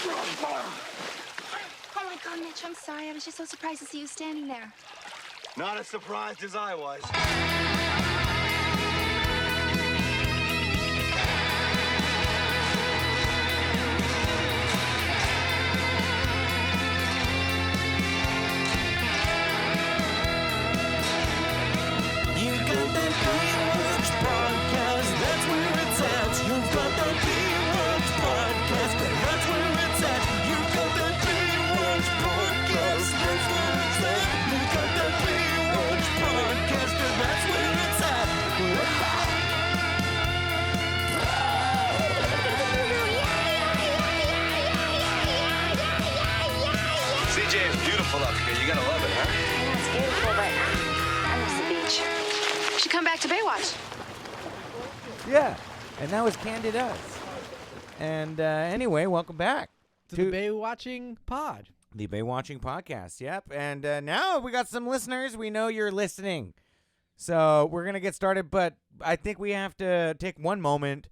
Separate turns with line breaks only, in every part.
Oh my God, Mitch, I'm sorry. I was just so surprised to see you standing there.
Not as surprised as I was. You're gonna love it, huh?
I know it's beautiful, but I miss the beach. You should come back to Baywatch.
Yeah, and that was Candid Us. And anyway, welcome back
to the Baywatching Pod.
The Baywatching Podcast, yep. And now we got some listeners. We know you're listening. So we're going to get started, but I think we have to take one moment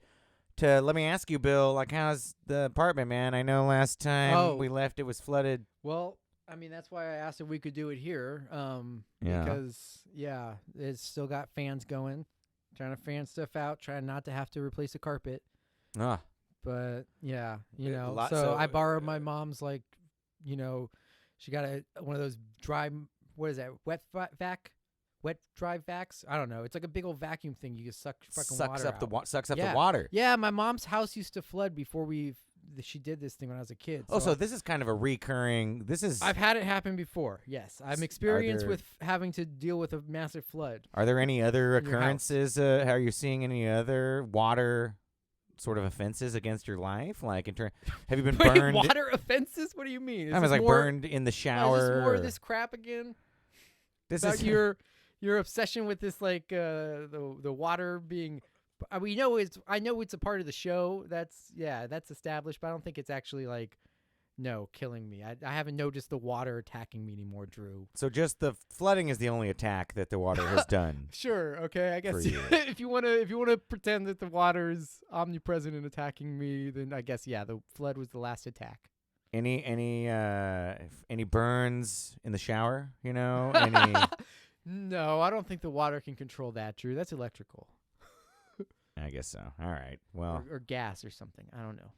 to let me ask you, Bill, like, how's the apartment, man? I know last time we left, it was flooded.
Well, I mean, that's why I asked if we could do it here. Because, it's still got fans going. Trying to fan stuff out. Trying not to have to replace the carpet.
Ah.
But, yeah, so I borrowed my mom's, like, she got one of those dry, what is that, wet dry vacs? I don't know. It's like a big old vacuum thing. You just suck fucking water out.
Sucks up the water.
Yeah, my mom's house used to flood before she did this thing when I was a kid.
So this is kind of a recurring. I've
had it happen before. Yes, I'm experienced with having to deal with a massive flood.
Are there any other occurrences? Are you seeing any other water sort of offenses against your life? Like, have you been burned?
Water offenses? What do you mean?
I was like burned in the shower.
Is this more of this crap again?
This
about
is
your obsession with this, like the water being. I know it's a part of the show. That's established, but I don't think it's actually like, killing me. I haven't noticed the water attacking me anymore, Drew.
So just the flooding is the only attack that the water has done.
Sure. Okay. I guess if you want to pretend that the water is omnipresent and attacking me, then I guess the flood was the last attack.
Any burns in the shower? Any?
No, I don't think the water can control that, Drew. That's electrical.
I guess so. All right. Well,
or gas or something. I don't know.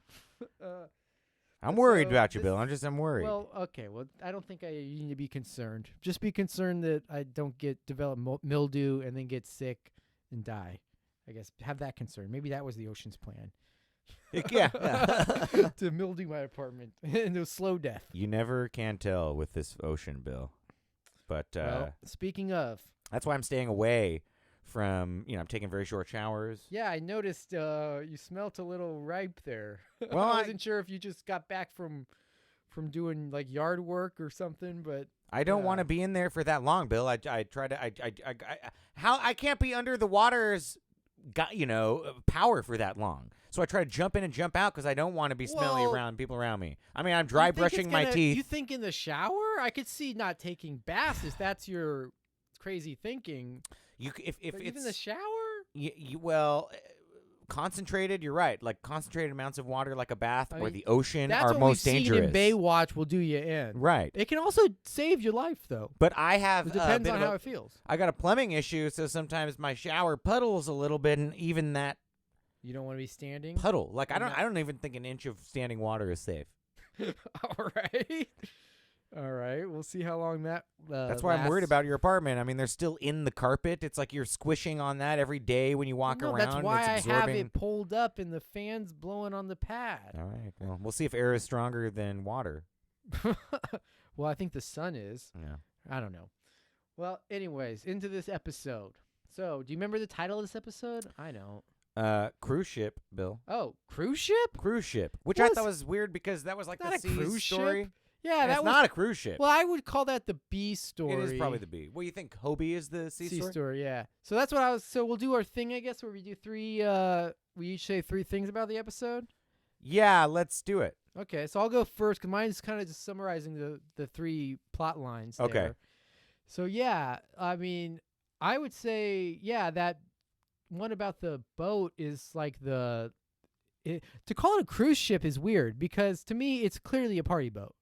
I'm worried about you, Bill. I'm worried.
Well, okay. Well, I don't think you need to be concerned. Just be concerned that I don't develop mildew and then get sick and die. I guess have that concern. Maybe that was the ocean's plan.
Yeah.
To mildew my apartment and a slow death.
You never can tell with this ocean, Bill. But
speaking of,
that's why I'm staying away from, I'm taking very short showers.
Yeah, I noticed you smelt a little ripe there.
Well,
I wasn't sure if you just got back from doing like yard work or something, but
I don't want to be in there for that long, Bill. I try to I can't be under the water's power for that long. So I try to jump in and jump out because I don't want to be smelly around people around me. I mean, I'm dry brushing my teeth.
You think in the shower? I could see not taking baths if that's your crazy thinking. If it's even the shower,
concentrated. You're right. Like concentrated amounts of water, like a bath or the ocean, are most dangerous.
That's what we've seen in Baywatch will do you in.
Right.
It can also save your life, though.
But I have.
It depends on how it feels.
I got a plumbing issue, so sometimes my shower puddles a little bit, and even that.
You don't want to be standing.
Puddle. Like I don't even think an inch of standing water is safe.
All right. We'll see how long that
That's why I'm worried about your apartment. I mean, they're still in the carpet. It's like you're squishing on that every day when you walk around.
That's why
it's
I have it pulled up and the fan's blowing on the pad.
All right. Well, we'll see if air is stronger than water.
Well, I think the sun is.
Yeah.
I don't know. Well, anyways, into this episode. So, do you remember the title of this episode? I don't.
Cruise ship, Bill.
Oh, cruise ship?
Cruise ship. Which I thought was weird because that was like the sea
cruise
story.
Ship? Yeah,
that's not a cruise ship.
Well, I would call that the B story.
It is probably the B. Well, you think Hobie is the C story?
Yeah. So that's what So we'll do our thing, I guess, where we do three. We each say three things about the episode.
Yeah, let's do it.
Okay, so I'll go first because mine's kind of just summarizing the three plot lines.
Okay.
There. So yeah, I mean, I would say that one about the boat is like to call it a cruise ship is weird because to me it's clearly a party boat.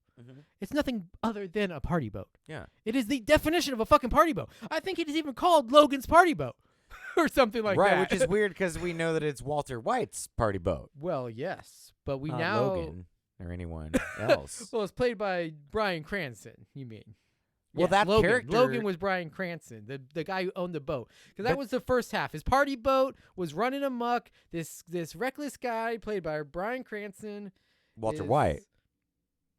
It's nothing other than a party boat.
Yeah.
It is the definition of a fucking party boat. I think it is even called Logan's Party Boat or something like that.
Right, which is weird because we know that it's Walter White's party boat.
Well, yes, but we
Not
now
Logan or anyone else.
Well, it's played by Bryan Cranston. You mean?
Well,
Yes,
that
Logan.
character-
Logan was Bryan Cranston, the guy who owned the boat. Because that
But-
was the first half. His party boat was running amok. This reckless guy played by Bryan Cranston.
Walter
is-
White,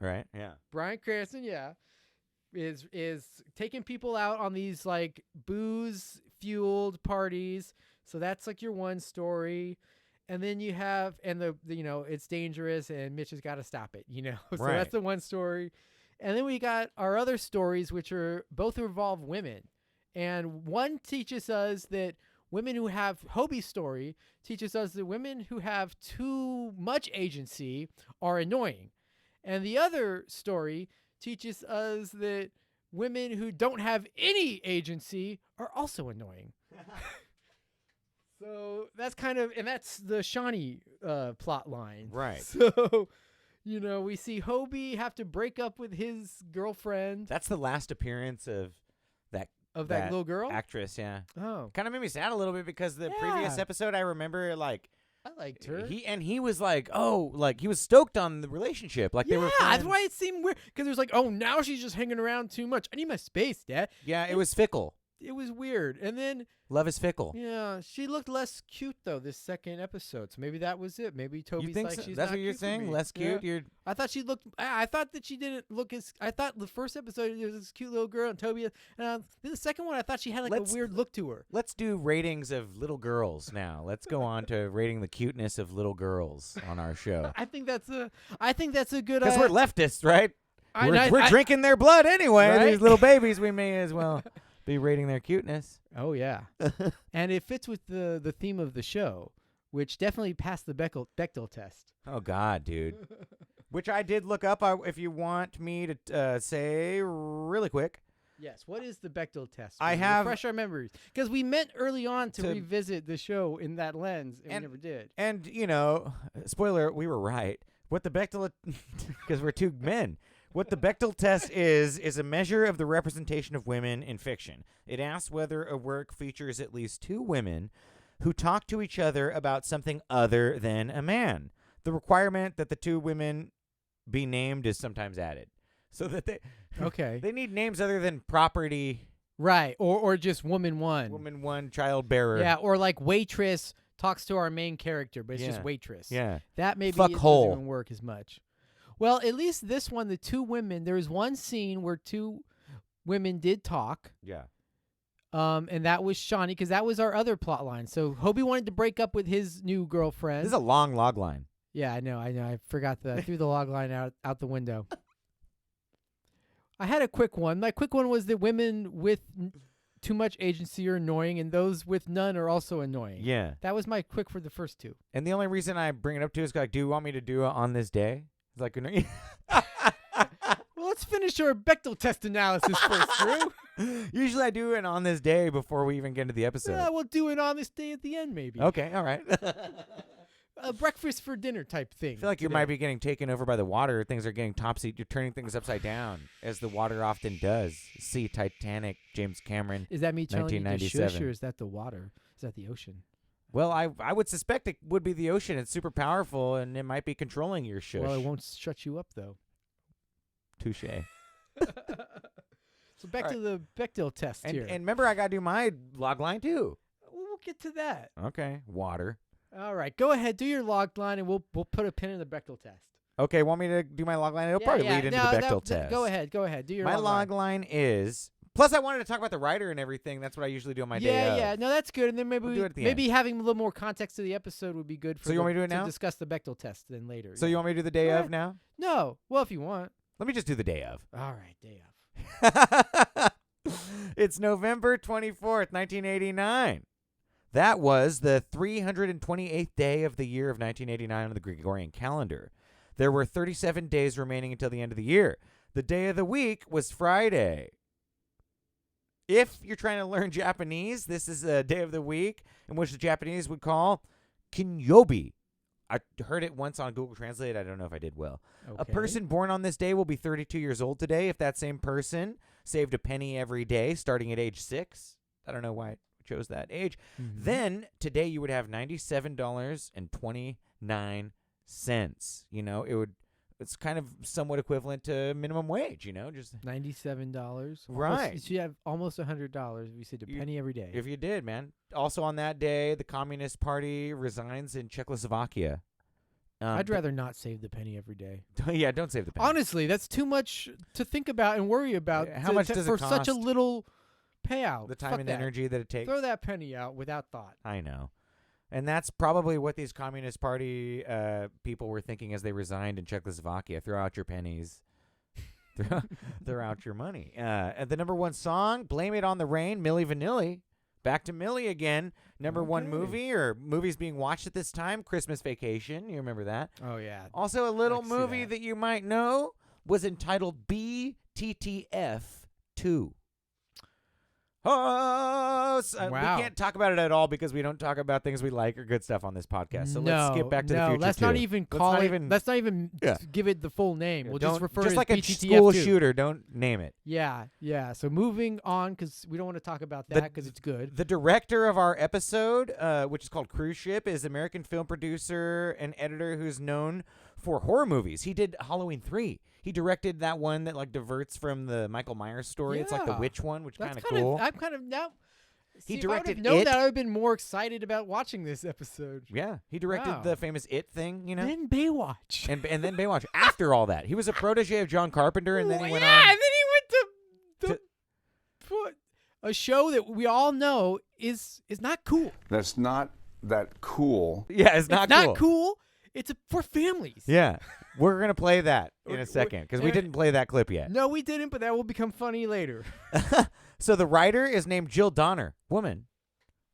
right? Yeah.
Bryan Cranston, yeah, is taking people out on these like booze fueled parties. So that's like your one story. And then you have the it's dangerous and Mitch has got to stop it, So
Right.
that's the one story. And then we got our other stories, which are both involve women. And one teaches us that women who have Hobie's story teaches us that women who have too much agency are annoying. And the other story teaches us that women who don't have any agency are also annoying. So that's that's the Shawnee plot line.
Right.
So, we see Hobie have to break up with his girlfriend
That's the last appearance of that
that little girl.
actress. Yeah.
Oh,
Kind of made me sad a little bit because the previous
Yeah.
episode I remember like
I liked her.
he was like, oh, like he was stoked on the relationship, like they were friends.
That's why it seemed weird. Because there's like, oh, now she's just hanging around too much. I need my space, Dad.
Yeah, it was fickle.
It was weird. And then,
Love is fickle.
yeah, she looked less cute though this second episode. So maybe that was it. Maybe Toby's
You think
like
so?
she's
That's
not
what you're
cute for
saying?
me.
Less cute?
Yeah.
You're
I thought she looked. I thought that she didn't look as. I thought the first episode there was this cute little girl and Toby. And the second one, I thought she had like
Let's-
a weird look to her.
Let's do ratings of little girls now. Let's go on to rating the cuteness of little girls on our show.
I think that's a. Good.
Because we're leftists, right?
I-
We're
I-
drinking their blood anyway.
Right?
These little babies, we may as well be rating their cuteness.
Oh yeah, and it fits with the theme of the show, which definitely passed the Bechdel test.
Oh, God, dude. Which I did look up if you want me to say really quick.
Yes. What is the Bechdel test?
I have-
refresh our memories because we meant early on to
To-
revisit the show in that lens, and we
And-
never did.
And, spoiler, we were right. What the Bechdel, because we're two men. What the Bechdel test is a measure of the representation of women in fiction. It asks whether a work features at least two women who talk to each other about something other than a man. The requirement that the two women be named is sometimes added. So that
Okay.
they need names other than property,
Right. Or just woman one.
woman one, child bearer.
Yeah. Or like waitress talks to our main character, but it's
Yeah.
just waitress.
Yeah.
That maybe
Fuck
it
hole.
doesn't even work as much. Well, at least this one, the two women, there was one scene where two women did talk.
Yeah.
And that was Shawnee, because that was our other plot line. So Hobie wanted to break up with his new girlfriend.
This is a long log line.
Yeah, I know. I forgot I threw the log line out the window. I had a quick one. My quick one was that women with too much agency are annoying, and those with none are also annoying.
Yeah.
That was my quick for the first two.
And the only reason I bring it up to you is like, do you want me to do it on this day? It's like,
Well, let's finish our Bechdel test analysis first, Drew.
usually I do it on this day before we even get into the episode.
We'll do it on this day at the end, maybe.
Okay, all right.
A breakfast for dinner type thing.
I feel like you
today.
might be getting taken over by the water. Things are getting topsy. You're turning things upside down, as the water often does. See Titanic, James Cameron.
Is that me telling you to shush,
1997.
or is that the water? Is that the ocean?
Well, I would suspect it would be the ocean. It's super powerful, and it might be controlling your shush.
Well, it won't shut you up, though.
Touche.
So back
All
to the Bechdel test
And
here.
remember, I got to do my log line, too.
We'll get to that.
Okay, water.
All right, go ahead, do your log line, and we'll put a pin in the Bechdel test.
Okay, want me to do my log line? It'll probably lead into
No,
the
no,
Bechdel test.
Go ahead, do your
My
log
log line is. Plus, I wanted to talk about the writer and everything. That's what I usually do on my day of.
Yeah, no, that's good. And then maybe
We'll do it at the
maybe having a little more context to the episode would be good. For
So you want me to do it now?
discuss the Bechdel test then later.
So you want me to do the day
Go
of
ahead.
now?
No, well, if you want.
Let me just do the day of.
All right, day of.
It's November 24th, 1989. That was the 328th day of the year of 1989 on the Gregorian calendar. There were 37 days remaining until the end of the year. The day of the week was Friday. If you're trying to learn Japanese, this is a day of the week in which the Japanese would call Kinyobi, I heard it once on Google Translate. I don't know if I did well. A
Okay.
person born on this day will be 32 years old today if that same person saved a penny every day starting at age 6. I don't know why I chose that age.
Mhm.
Then today you would have $97.29. You know, it's kind of somewhat equivalent to minimum wage, you know, just
$97.
Right.
So you have almost $100 if you said a penny every day.
if you did, man. Also on that day, the Communist Party resigns in Czechoslovakia.
I'd rather not save the penny every day.
Yeah, don't save the penny.
Honestly, that's too much to think about and worry about.
How much does it
for such a
cost?
little payout?
The time
Fuck
and
that.
energy that it takes.
Throw that penny out without thought.
I know. And that's probably what these Communist Party people were thinking as they resigned in Czechoslovakia. Throw out your pennies. throw out your money. And the number 1 song, Blame It on the Rain, Milli Vanilli. Back to Millie again. Number 1 movie or movies being watched at this time, Christmas Vacation. You remember that?
Oh yeah.
Also, a little
I can see
movie that you might know was entitled BTTF 2. Oh,
Wow.
We can't talk about it at all because we don't talk about things we like or good stuff on this podcast. So let's skip back to the future.
Let's not even call it. Let's not even
Yeah.
give it the full name. We'll just refer to
just
it
like
as
a
BTTF2.
school shooter. Don't name it.
Yeah, yeah. So moving on because we don't want to talk about that because it's good.
The director of our episode, which is called Cruise Ship, is American film producer and editor who's known for horror movies. He did Halloween 3. He directed that one that like diverts from the Michael Myers story. It's like the
Yeah.
witch one, which is
That's
kind of cool.
I'm kind of now.
He
See,
directed
if I would have known
It.
that, I would have been more excited about watching this episode.
Yeah, he directed
Wow.
the famous It thing, you know,
Then Baywatch.
and then Baywatch. After all that, he was a protege of John Carpenter, and then he went
yeah,
on.
and then he went to a show that we all know is not cool.
That's not that cool.
Yeah, it's not
Not cool. It's for families.
Yeah, we're gonna play that in a
We're-
second because we
and-
didn't play that clip yet.
No, we didn't, but that will become funny later.
So the writer is named Jill Donner, woman.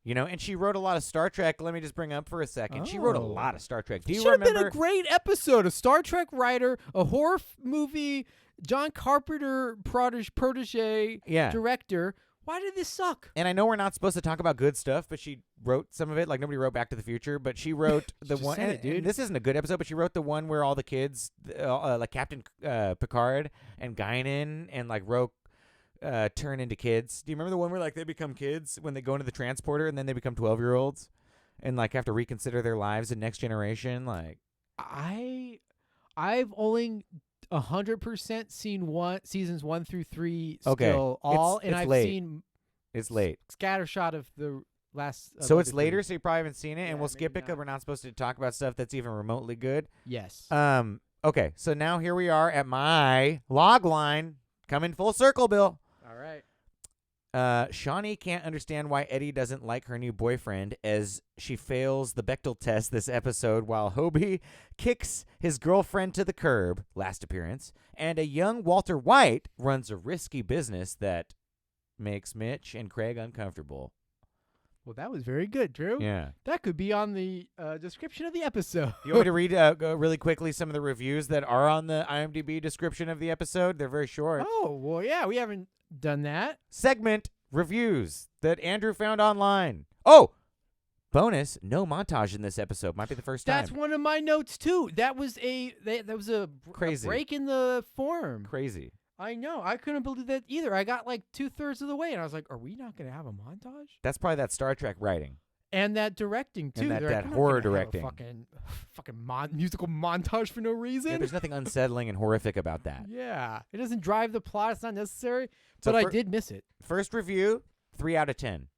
You know, and she wrote a lot of Star Trek. Let me just bring up for a second. She wrote a
Oh.
lot of Star Trek. Do you
Should have been
remember?
a great episode. A Star Trek writer, a horror movie, John Carpenter protege,
Yeah.
director. Why did this suck?
And I know we're not supposed to talk about good stuff, but she wrote some of it. Like nobody wrote Back to the Future, but she wrote the
just
one.
said
And,
it, dude.
and this isn't a good episode, but she wrote the one where all the kids, like Captain Picard and Guinan, and like Roke, turn into kids. Do you remember the one where like they become kids when they go into the transporter, and then they become 12-year-olds, and like have to reconsider their lives in Next Generation? Like,
I've only 100% seen seasons 1 through 3
Okay.
still all, and
it's
I've
late.
seen
it's late.
scattershot of the last.
So
of
it's
the
later,
three.
so you probably haven't seen it, and
Yeah,
we'll skip it
maybe
because we're not supposed to talk about stuff that's even remotely good.
Yes.
Okay, so now here we are at my log line, coming full circle, Bill.
All right.
Shawnee can't understand why Eddie doesn't like her new boyfriend as she fails the Bechdel test this episode while Hobie kicks his girlfriend to the curb, last appearance, and a young Walter White runs a risky business that makes Mitch and Craig uncomfortable.
Well, that was very good, Drew.
Yeah.
That could be on the description of the episode.
You want me to read go really quickly some of the reviews that are on the IMDb description of the episode? They're very short.
Oh, well, yeah, we haven't done that.
Segment reviews that Andrew found online. Oh, bonus, no montage in this episode. Might be the first time.
That's one of my notes too. That was a
Crazy.
break in the form.
Crazy.
I know. I couldn't believe that either. I got like 2/3 of the way, and I was like, "Are we not going to have a montage?"
That's probably that Star Trek writing.
And that directing too.
And that
They're like,
that
"We're not
horror
gonna have a
directing."
fucking musical montage for no
Yeah,
reason.
there's nothing unsettling and horrific about that.
Yeah, it doesn't drive the plot. It's not necessary.
So
But I
fir-
did miss it.
First review, 3 out of 10.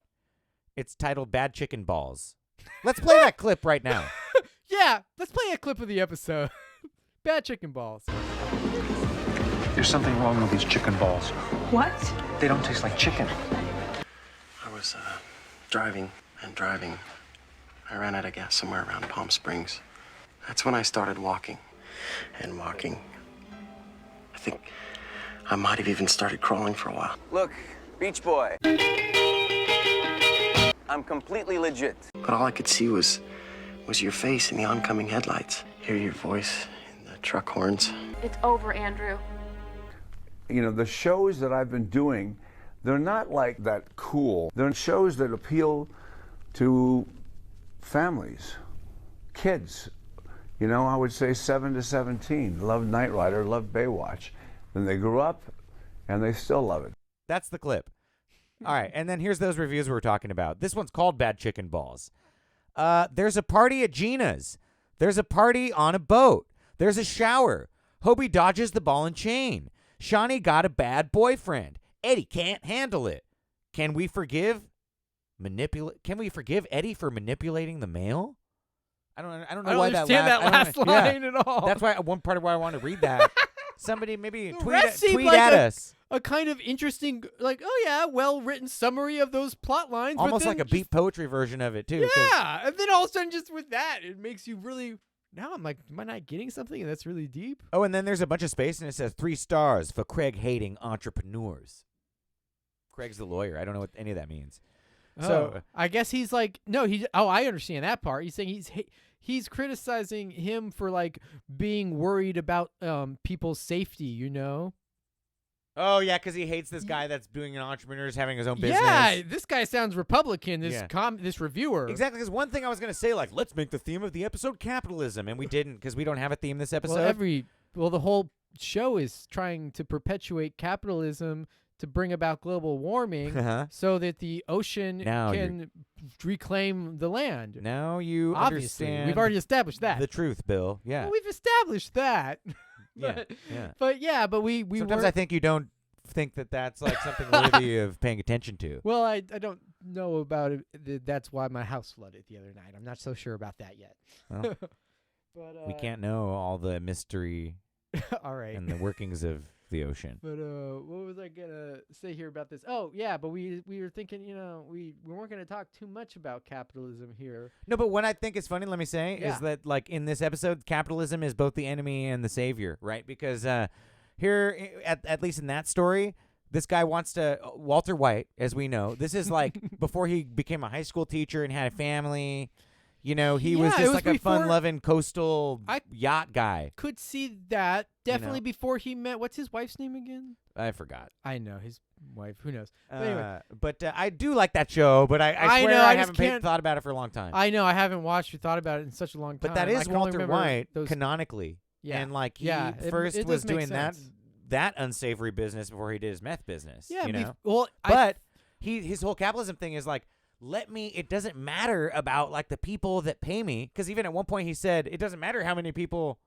It's titled Bad Chicken Balls. Let's play that clip right now.
Yeah, let's play a clip of the episode. Bad chicken balls.
There's something wrong with these chicken balls.
What?
They don't taste like chicken.
I was driving and driving. I ran out of gas somewhere around Palm Springs. That's when I started walking and walking. I think I might have even started crawling for a while.
Look, Beach Boy. I'm completely legit.
But all I could see was your face in the oncoming headlights. Hear your voice in the truck horns.
It's over, Andrew.
You know, the shows that I've been doing, they're not like that cool. They're shows that appeal to families, kids, You know, I would say 7 to 17. Loved Knight Rider, loved Baywatch. Then they grew up, and they still love it.
That's the clip. All right, and then here's those reviews we were talking about. This one's called Bad Chicken Balls. There's a party at Gina's. There's a party on a boat. There's a shower. Hobie dodges the ball and chain. Shawnee got a bad boyfriend. Eddie can't handle it. Can we forgive Eddie for manipulating the mail? I don't know why that
understand that last line at all.
That's why one part of why I want to read that. Somebody maybe
The
tweet
rest seemed
tweet
like
at us.
a kind of interesting, like, oh yeah, well-written summary of those plot lines. but
Almost
then
like a
just-
beat poetry version of it too. 'cause-
Yeah, and then all of a sudden, just with that, it makes you really. Now I'm like, am I not getting something? And that's really deep.
Oh, and then there's a bunch of space, and it says 3 stars for Craig hating entrepreneurs. Craig's the lawyer. I don't know what any of that means. So
I guess he's like, no, he. Oh, I understand that part. He's saying he's criticizing him for like being worried about people's safety. You know.
oh yeah, because he hates this guy that's doing an entrepreneur, is having his own business.
Yeah, this guy sounds Republican. This
Yeah.
this reviewer.
Exactly, because one thing I was going to say, like, let's make the theme of the episode capitalism, and we didn't because we don't have a theme this episode.
Well, the whole show is trying to perpetuate capitalism to bring about global warming,
Uh-huh.
so that the ocean
Now
can reclaim the land.
Now you
Obviously,
understand
we've already established that.
the truth, Bill. Yeah.
Well, we've established that.
Yeah, yeah.
But yeah, but we
Sometimes
were,
I think you don't think that that's like something worthy of paying attention to.
Well, I don't know about it. That's why my house flooded the other night. I'm not so sure about that yet.
Well,
But
we can't know all the mystery
all right.
and the workings of the ocean.
But what was I gonna say here about this? Oh yeah, but we were thinking, we weren't gonna talk too much about capitalism here.
No, but what I think is funny, let me say,
Yeah.
is that like in this episode, capitalism is both the enemy and the savior, right? Because here, at least in that story, this guy wants to Walter White, as we know. This is like before he became a high school teacher and had a family. You know, he was
Yeah, it
just
was
like a
before-
fun-loving coastal
I-
yacht guy.
Could see that definitely
know.
before he met. What's his wife's name again?
I forgot.
I know his wife. Who knows? But anyway,
But I do like that show, but I
I
swear
know,
I
I just
haven't
can't-
thought about it for a long time.
I know I haven't watched or thought about it in such a long time.
But that
I
is
can only
Walter
remember
White
those.
canonically.
Yeah.
And like he
Yeah,
first
it
was
does make
doing
sense.
that unsavory business before he did his meth business.
Yeah,
you know?
well,
But his whole capitalism thing is like, it doesn't matter about like the people that pay me, because even at one point he said it doesn't matter how many people.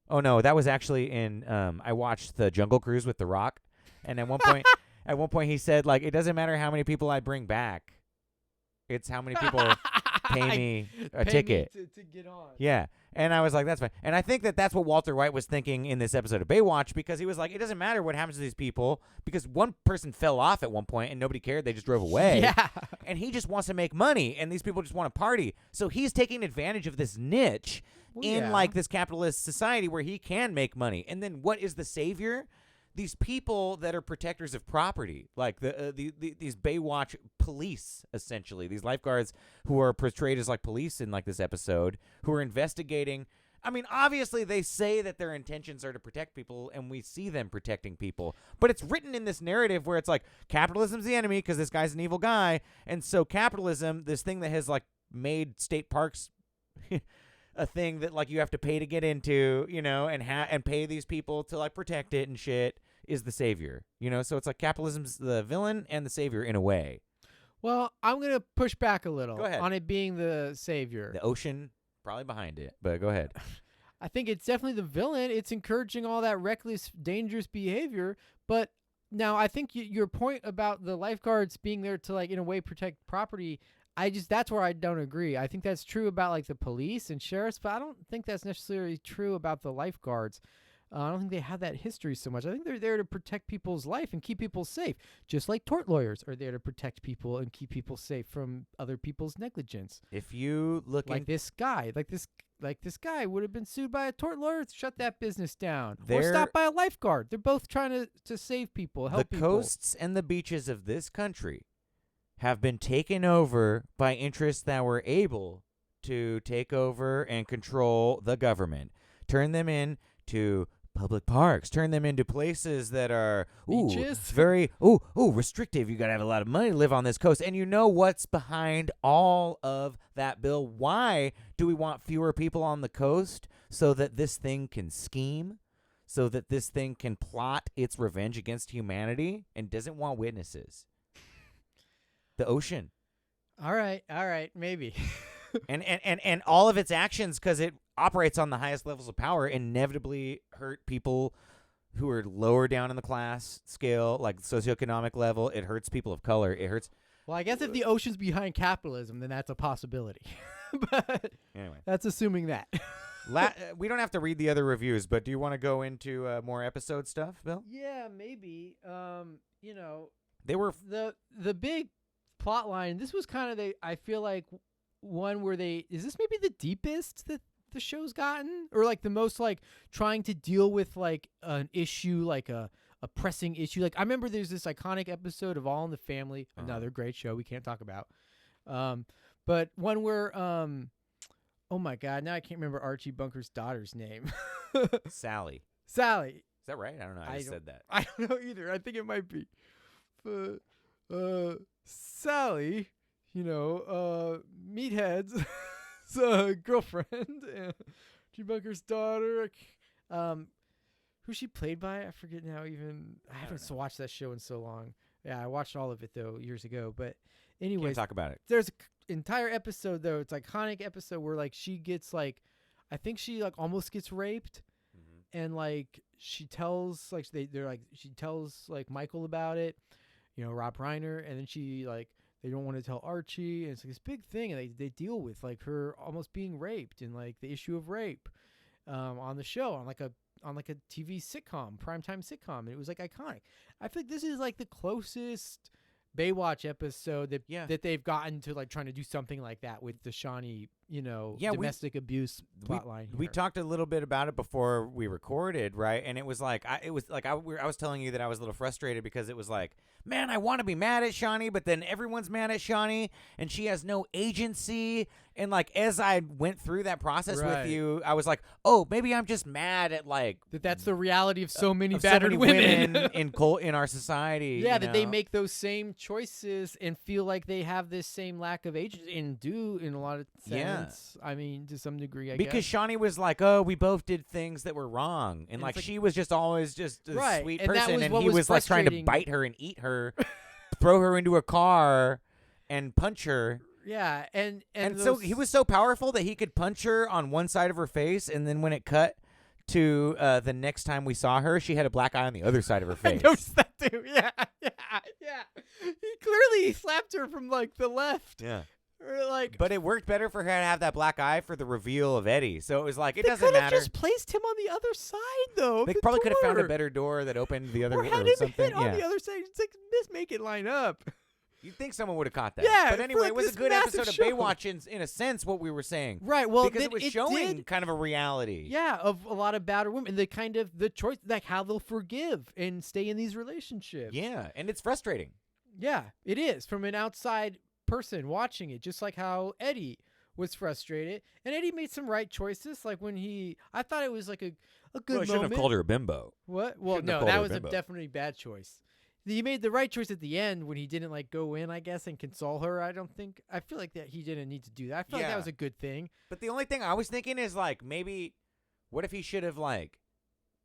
Oh no, that was actually in I watched the Jungle Cruise with The Rock, and at one point he said like it doesn't matter how many people I bring back, it's how many people pay me a ticket.
to get on.
Yeah. And I was like, that's fine. And I think that that's what Walter White was thinking in this episode of Baywatch, because he was like, it doesn't matter what happens to these people, because one person fell off at one point and nobody cared. They just drove away.
Yeah.
And he just wants to make money, and these people just want to party. So he's taking advantage of this niche in
yeah.
like this capitalist society where he can make money. And then what is the savior? These people that are protectors of property, like these Baywatch police, essentially, these lifeguards who are portrayed as like police in like this episode, who are investigating. I mean, obviously they say that their intentions are to protect people, and we see them protecting people, but it's written in this narrative where it's like capitalism's the enemy because this guy's an evil guy, and so capitalism, this thing that has like made state parks a thing that like you have to pay to get into, you know, and pay these people to like protect it and shit, is the savior, you know? So it's like capitalism's the villain and the savior in a way.
Well, I'm gonna push back a little
Go ahead.
on it being the savior.
The ocean probably behind it, but go ahead.
I think it's definitely the villain. It's encouraging all that reckless, dangerous behavior. But now I think your point about the lifeguards being there to like in a way protect property, that's where I don't agree. I think that's true about like the police and sheriffs, but I don't think that's necessarily true about the lifeguards. I don't think they have that history so much. I think they're there to protect people's life and keep people safe, just like tort lawyers are there to protect people and keep people safe from other people's negligence.
If you look
Like this guy, this guy would have been sued by a tort lawyer to shut that business down, or stopped by a lifeguard. They're both trying to save people, help
the
people.
coasts and the beaches of this country have been taken over by interests that were able to take over and control the government, turn them into public parks, turn them into places that are
Beaches?
very restrictive. You got to have a lot of money to live on this coast. And you know what's behind all of that, Bill? Why do we want fewer people on the coast? so that this thing can scheme, so that this thing can plot its revenge against humanity, and doesn't want witnesses. The ocean.
All right, maybe.
and all of its actions, because it operates on the highest levels of power, inevitably hurt people who are lower down in the class scale, like socioeconomic level. It hurts people of color. It hurts.
Well, I guess if the ocean's behind capitalism, then that's a possibility. But
Anyway,
that's assuming that.
we don't have to read the other reviews, but do you want to go into more episode stuff, Bill?
Yeah, maybe. You know,
They were
the big plot line. This was kind of I feel like one where is this maybe the deepest that the show's gotten, or like the most like trying to deal with like an issue, like a pressing issue. Like I remember there's this iconic episode of All in the Family, another great show we can't talk about. But one where oh my god, now I can't remember Archie Bunker's daughter's name.
Sally.
Sally.
Is that right? I don't know. I just said that.
I don't know either. I think it might be. But Sally, you know, Meathead's girlfriend, Archie Bunker's daughter. Who's she played by? I forget now. Even I haven't watched that show in so long. Yeah, I watched all of it though years ago. But anyways,
Can't talk about it.
there's an entire episode though. It's an iconic episode where like she gets like, I think she like almost gets raped, and like she tells like she tells like Michael about it, you know, Rob Reiner, and then she like they don't want to tell Archie, and it's like this big thing, and they deal with like her almost being raped and like the issue of rape on the show on like a TV sitcom, primetime sitcom, and it was like iconic. I feel like this is like the closest Baywatch episode that they've gotten to like trying to do something like that with the Shawnee, you know, domestic abuse plotline.
We talked a little bit about it before we recorded, right? And it was like I was telling you that I was a little frustrated because it was like, man, I want to be mad at Shawnee, but then everyone's mad at Shawnee, and she has no agency. And like as I went through that process with you, I was like, oh, maybe I'm just mad at like
that's the reality of so many
of
battered
women in our society.
Yeah,
you
that they
know?
make those same choices and feel like they have this same lack of agency, and do in a lot of sense. I mean, to some degree, I guess.
Because Shawnee was like, oh, we both did things that were wrong. And like she was just always just a sweet
and that
person.
was
And
what
he
was
was like trying to
frustrating.
bite her and eat her, throw her into a car and punch her.
Yeah, and
so he was so powerful that he could punch her on one side of her face. And then when it cut to the next time we saw her, she had a black eye on the other side of her face.
I noticed that too. Yeah. He clearly slapped her from like the left.
Yeah.
Or like,
But it worked better for her to have that black eye for the reveal of Eddie. So it was like, it
they
doesn't
could have
matter.
just placed him on the other side though.
They
the
probably could have found a
door.
better door that opened the other
or
way
had
or
him
something.
hit on the other side. It's like, just make it line up.
You'd think someone would have caught that.
Yeah,
But
for,
anyway,
like,
it was a
this
good
massive
episode of
show.
Baywatch in a sense, what we were saying.
Right. Well,
because it was showing
did,
kind of a reality.
Yeah, of a lot of battered women, the kind of the choice, like how they'll forgive and stay in these relationships.
Yeah, and it's frustrating.
Yeah, it is from an outside person watching it, just like how Eddie was frustrated, and Eddie made some right choices. Like when I thought it was like a good
Well, I shouldn't
moment.
have called her a bimbo.
What? Well,
Shouldn't have
no,
called
that
her
was a
bimbo.
definitely bad choice. He made the right choice at the end when he didn't like go in, I guess, and console her. I feel like that he didn't need to do that. I feel like
Yeah.
that was a good thing.
But the only thing I was thinking is like maybe, what if he should have like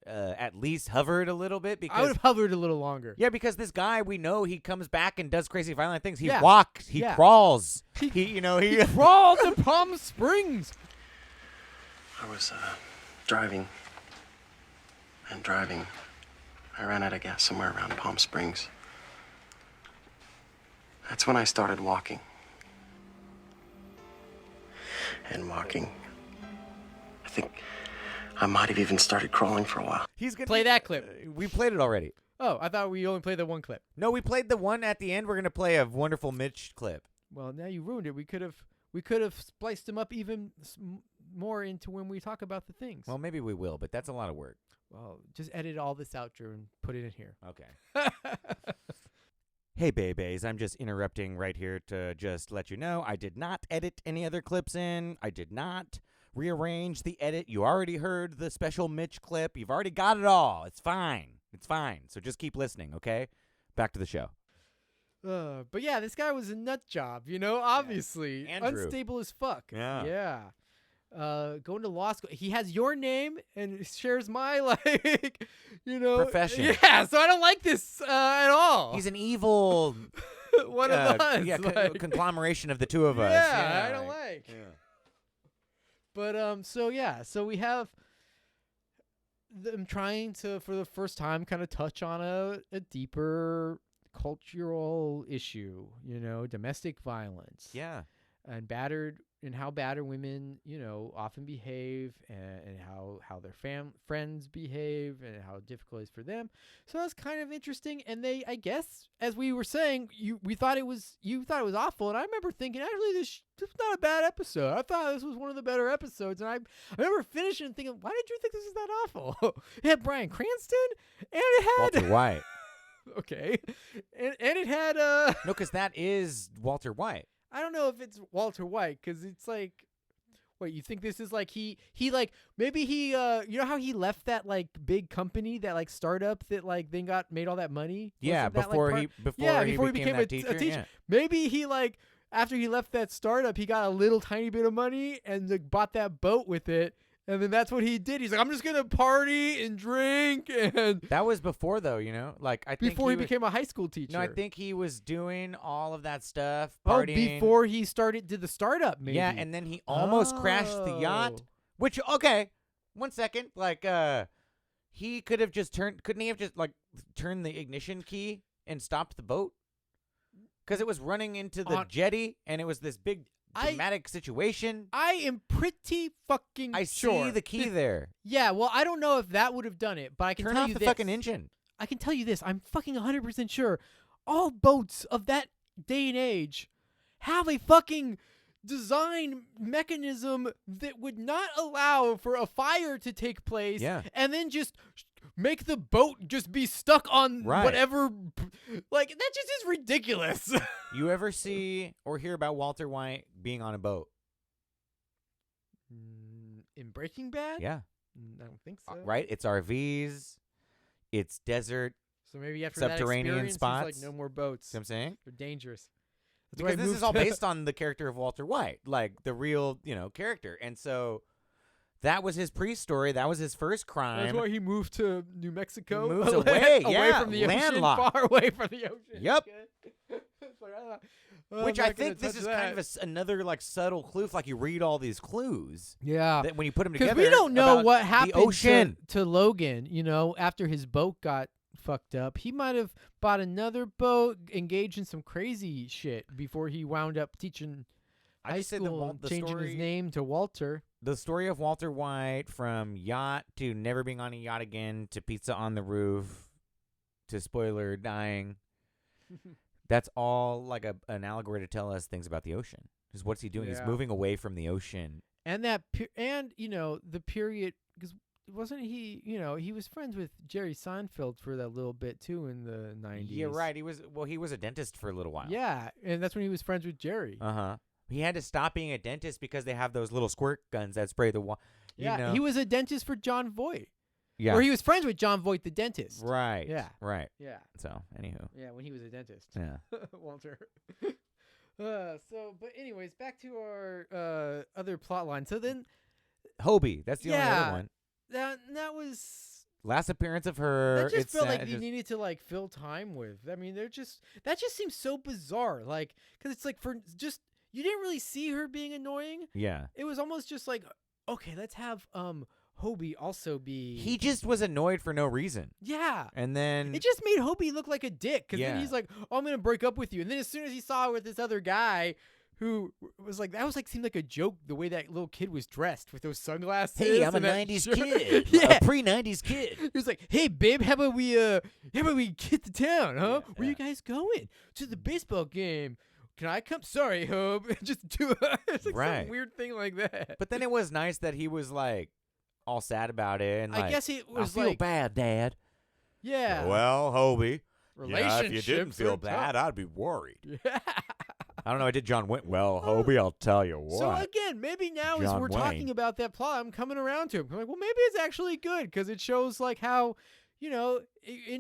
at least hovered a little bit? Because
I would have hovered a little longer.
yeah, because this guy, we know he comes back and does crazy violent things. He
Yeah.
walks, he
Yeah.
crawls. He
Crawled to Palm Springs.
I was driving and driving. I ran out of gas somewhere around Palm Springs. That's when I started walking. And walking. I think I might have even started crawling for a while.
He's gonna
Play that clip.
We played it already.
Oh, I thought we only played the one clip.
No, we played the one at the end. We're gonna play a wonderful Mitch clip.
Well, now you ruined it. We could have spliced them up even more into when we talk about the things.
Well, maybe we will, but that's a lot of work.
Well, just edit all this out, Drew, and put it in here.
Okay. Hey, Bay Baes, I'm just interrupting right here to just let you know I did not edit any other clips in. I did not rearrange the edit. You already heard the special Mitch clip. You've already got it all. It's fine. It's fine. So just keep listening, okay? Back to the show.
But yeah, this guy was a nut job, you know, obviously.
Andrew.
Unstable as fuck.
Yeah.
Yeah. going to law school. He has your name and shares my
Profession.
Yeah, so I don't like this at all.
He's an evil
one of us.
yeah, conglomeration of the two of us.
Yeah, I don't like.
Yeah.
But so we have them trying to, for the first time, kind of touch on a deeper cultural issue, domestic violence.
Yeah.
And how battered women, often behave, and how their friends behave, and how difficult it is for them. So that's kind of interesting. And I guess, as we were saying, you thought it was awful, and I remember thinking, actually, this is not a bad episode. I thought this was one of the better episodes, and I remember finishing and thinking, why did you think this is that awful? It had Bryan Cranston, and it had
Walter White.
Okay, and it had
No, because that is Walter White.
I don't know if it's Walter White, because it's like, wait, you think this is like he like, maybe he you know how he left that like big company, that like startup that like then made all that money?
Yeah,
Wasn't that,
before
like,
he became
a
that teacher.
teacher.
Yeah.
Maybe he like, after he left that startup, he got a little tiny bit of money and like, bought that boat with it. And then that's what he did. He's like, I'm just going to party and drink. And
That was before, though, like I think
before he
was,
became a high school teacher.
No, I think he was doing all of that stuff.
Oh,
Partying.
before he did the startup, maybe.
Yeah, and then he almost crashed the yacht.
Oh.
Which, okay, 1 second, like he could have just couldn't he have just like turned the ignition key and stopped the boat? Because it was running into the jetty, and it was this big dramatic situation.
I am pretty fucking sure.
see the key there.
Yeah, well, I don't know if that would have done it, but I can
Turn
tell
off
you
the
this.
fucking engine.
I can tell you this. I'm fucking 100% sure all boats of that day and age have a fucking design mechanism that would not allow for a fire to take place,
Yeah.
and then just make the boat just be stuck on whatever. Like, that just is ridiculous.
You ever see or hear about Walter White being on a boat?
In Breaking Bad?
Yeah.
I don't think so.
Right? It's RVs. It's desert.
So maybe after
subterranean
that experience,
spots.
he's like, no more boats.
See what I'm saying?
They're dangerous. That's
Because
why I
this is
moved
all
to-
based on the character of Walter White, like the real, character. And so that was his pre-story. That was his first crime.
That's why he moved to New Mexico.
Moves away,
away
yeah,
from the
landlocked.
ocean, far away from the ocean.
Yep.
It's like, I'm
Which
not
I
gonna
think this
touch
is
that.
kind of another like subtle clue. Like you read all these clues
Yeah.
that when you put them
Because
together,
we don't know
about
what happened
the ocean.
to Logan, after his boat got fucked up. He might have bought another boat, engaged in some crazy shit before he wound up teaching
I
high
just said the
school,
the
changing
story,
his name to Walter.
The story of Walter White, from yacht to never being on a yacht again to pizza on the roof to spoiler dying. That's all like an allegory to tell us things about the ocean. Because what's he doing? He's
Yeah.
moving away from the ocean.
And the period, because wasn't he, he was friends with Jerry Seinfeld for that little bit too in the 90s.
Yeah, right. He was a dentist for a little while.
Yeah, and that's when he was friends with Jerry.
Uh-huh. He had to stop being a dentist because they have those little squirt guns that spray the water.
Yeah, he was a dentist for John Voight.
Yeah.
Or he was friends with John Voight, the dentist.
Right.
Yeah.
Right.
Yeah.
So, anywho.
Yeah, when he was a dentist.
Yeah.
Walter. But anyways, back to our other plot line. So then,
Hobie. That's the only other one.
that was.
Last appearance of her.
That just
it's
felt
sad,
like you needed to like fill time with. I mean, that just seems so bizarre. Like, because it's like you didn't really see her being annoying.
Yeah.
It was almost just like, okay, let's have Hobie also be.
He just was annoyed for no reason.
Yeah.
And then
It just made Hobie look like a dick, because then
Yeah.
he's like, "Oh, I'm gonna break up with you," and then as soon as he saw her with this other guy, who was like, seemed like a joke, the way that little kid was dressed with those sunglasses.
hey, I'm a
and that
90s
shirt.
kid.
Yeah.
A pre-90s kid.
He was like, "Hey, babe, how about we hit the town, huh?
Yeah,
Where you guys going? To the baseball game. Can I come? Sorry, Hope." Just do it's like
Right.
some weird thing like that.
But then it was nice that he was like all sad about it. And
I
like,
guess it
I
was
feel
like,
bad, Dad.
yeah,
Well, Hobie.
relationships are tough.
I'd be worried.
Yeah.
I don't know. I did John Wayne. Well, Hobie, I'll tell you what.
So again, maybe now as
John
we're
Wayne.
talking about that plot, I'm coming around to it. I'm like, well, maybe it's actually good because it shows like how, in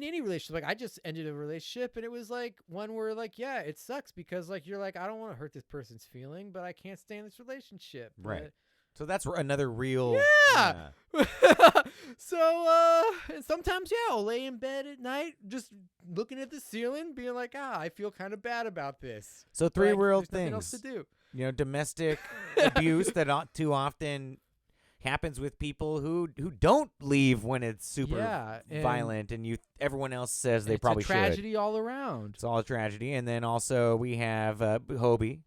any relationship, like I just ended a relationship and it was like one where like, yeah, it sucks because like you're like, I don't want to hurt this person's feeling, but I can't stay in this relationship.
Right.
But
So that's another real.
Yeah. So, and sometimes, I'll lay in bed at night just looking at the ceiling, being like, I feel kind of bad about this.
So three
Like,
real
there's nothing else
things.
to do.
Domestic abuse that too often happens with people who don't leave when it's super
and
violent, and everyone else says they
it's
probably
a tragedy all around.
It's all a tragedy, and then also we have Hobie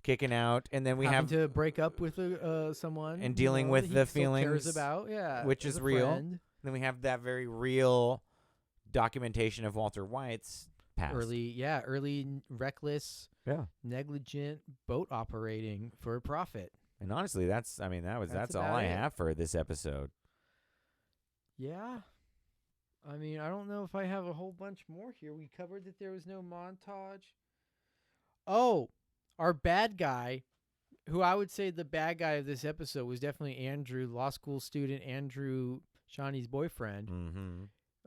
kicking out, and then we
Having
have
to break up with someone
and dealing
that
with
he
the
still
feelings,
cares about,
which
as
is
a
real.
friend.
Then we have that very real documentation of Walter White's past.
Early reckless, negligent boat operating for profit.
And honestly, that's all
That's
I
about it.
have for this episode.
Yeah. I mean, I don't know if I have a whole bunch more here. We covered that there was no montage. Oh, our bad guy, who I would say the bad guy of this episode was definitely Andrew, law school student Andrew, Shawnee's boyfriend.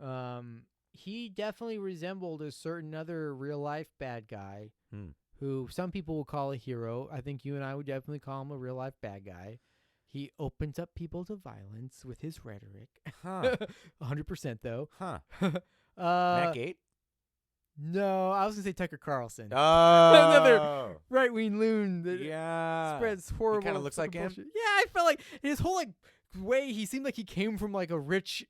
Mm-hmm.
He definitely resembled a certain other real life bad guy who some people will call a hero. I think you and I would definitely call him a real life bad guy. He opens up people to violence with his rhetoric.
Huh.
100% though.
Huh. Matt Gate?
No, I was going to say Tucker Carlson.
Oh.
Another right-wing loon that spreads horrible.
Kind of looks like him.
bullshit. Yeah, I felt like his whole way, he seemed like he came from like a rich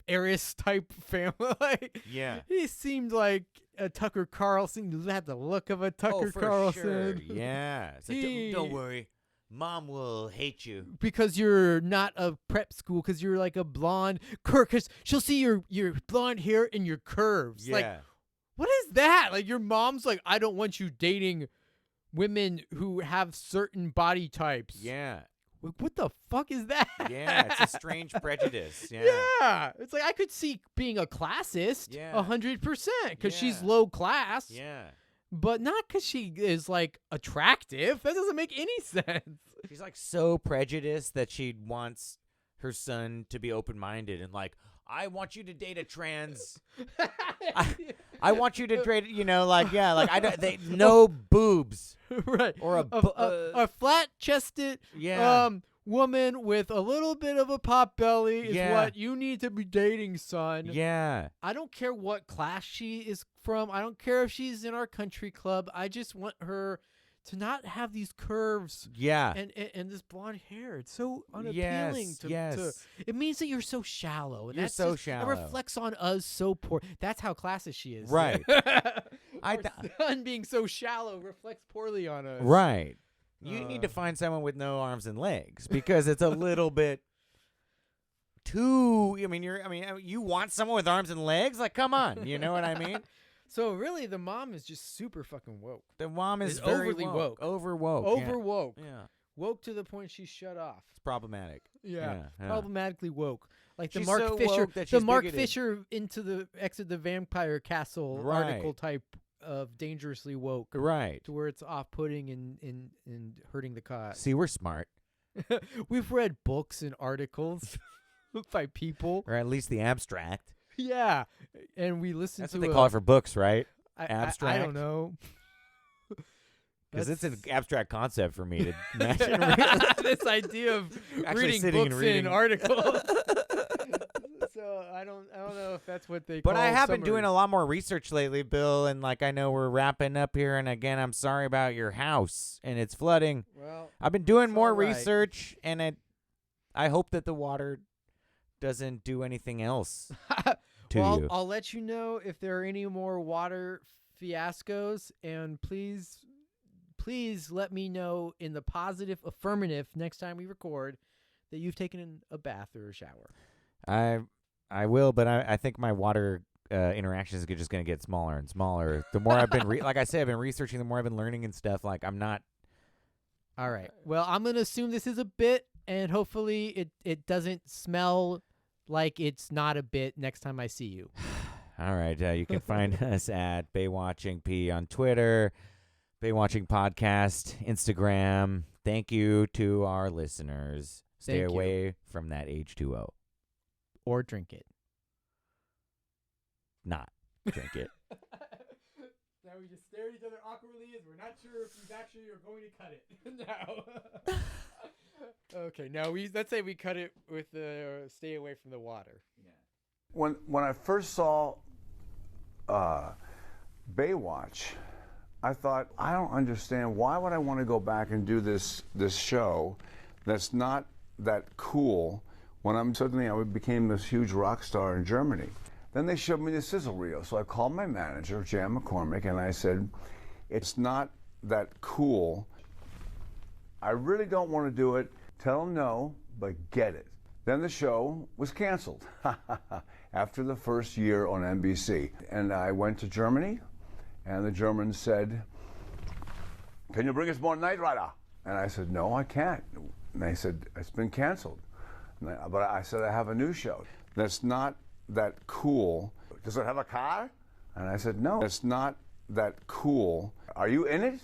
heiress type family.
Yeah.
He seemed like a Tucker Carlson. He had the look of a Tucker
for
Carlson.
Sure. Yeah. So
He-
don't worry. Mom will hate you.
Because you're not a prep school, because you're like a blonde because she'll see your blonde hair and your curves.
Yeah.
Like, what is that? Like, your mom's like, I don't want you dating women who have certain body types.
Yeah.
What the fuck is that?
Yeah. It's a strange prejudice. Yeah.
Yeah. It's like, I could see being a classist
Yeah.
100% because she's
Yeah.
low class.
Yeah.
But not because she is like attractive. That doesn't make any sense.
She's like so prejudiced that she wants her son to be open-minded and like, I want you to date a trans. I want you to date, I don't. No boobs.
Right.
Or
a flat-chested woman with a little bit of a pot belly is
Yeah.
what you need to be dating, son.
Yeah.
I don't care what class she is from. I don't care if she's in our country club. I just want her to not have these curves
Yeah.
and this blonde hair. It's so unappealing to it means that you're so shallow. And
You're
that's
so
just,
shallow.
It reflects on us so poor. That's how classist she is.
Right.
Our son being so shallow reflects poorly on us.
Right. You need to find someone with no arms and legs because it's a little bit too. You want someone with arms and legs? Like, come on. You know what I mean?
So really, the mom is just super fucking woke.
The mom is
Is
very
overly
woke.
woke.
Over woke.
Over woke.
Yeah.
Woke to the point she's shut off.
It's problematic.
Yeah.
Yeah.
Problematically woke. Like the
She's
Mark
so
Fisher,
woke that
the
she's
Mark
bigoted.
Fisher into the Exit the Vampire Castle
Right.
article type of dangerously woke.
Right.
To where it's off-putting and hurting the cause.
See, we're smart.
We've read books and articles by people.
Or at least the abstract.
Yeah. And we listen
That's
to
what they call it for books, right? Abstract.
I don't know.
Because it's an abstract concept for me to imagine.
This idea of
Actually
reading
sitting and
books
reading.
and articles. So I don't know if that's what they
But
call
I have been doing
summaries.
a lot more research lately, Bill, and I know we're wrapping up here, and again, I'm sorry about your house and it's flooding.
Well,
I've been doing
it's
more
all right.
research, and I hope that the water doesn't do anything else to
well,
you.
I'll let you know if there are any more water fiascos, and please let me know in the positive affirmative next time we record that you've taken a bath or a shower.
I will, but I think my water interactions are just going to get smaller and smaller. The more I've been, like I said, I've been researching, the more I've been learning and stuff. Like, I'm not.
All right. Well, I'm going to assume this is a bit, and hopefully it doesn't smell like it's not a bit next time I see you.
All right. You can find us at Baywatching P on Twitter, Baywatching Podcast, Instagram. Thank you to our listeners. Stay
Thank you.
away from that H2O.
Or drink it.
Not drink it.
Now we just stare at each other awkwardly as we're not sure if we actually are going to cut it. No. Okay, now let's say we cut it with stay away from the water.
When I first saw Baywatch, I thought, I don't understand, why would I want to go back and do this show that's not that cool when I became this huge rock star in Germany. Then they showed me the sizzle reel, so I called my manager, Jan McCormick, and I said, it's not that cool. I really don't want to do it. Tell them no, but get it. Then the show was canceled after the first year on NBC. And I went to Germany, and the Germans said, can you bring us more Knight Rider? And I said, no, I can't. And they said, it's been canceled. But I said, I have a new show that's not that cool. Does it have a car? And I said, no, it's not that cool. Are you in it?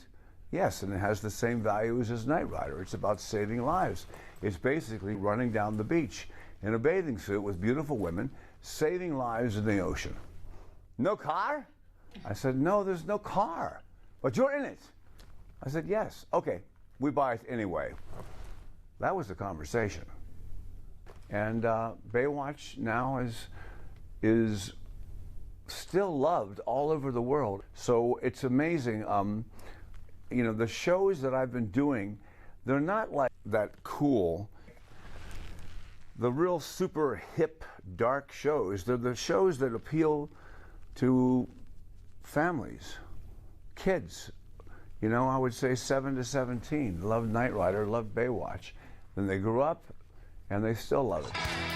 Yes, and it has the same values as Knight Rider. It's about saving lives. It's basically running down the beach in a bathing suit with beautiful women, saving lives in the ocean. No car? I said, no, there's no car, but you're in it. I said, yes. Okay, we buy it anyway. That was the conversation. And Baywatch now is still loved all over the world. So it's amazing. You know, the shows that I've been doing, they're not like that cool. The real super hip, dark shows, they're the shows that appeal to families, kids. You know, I would say 7 to 17, loved Knight Rider, loved Baywatch. Then they grew up, and they still love it.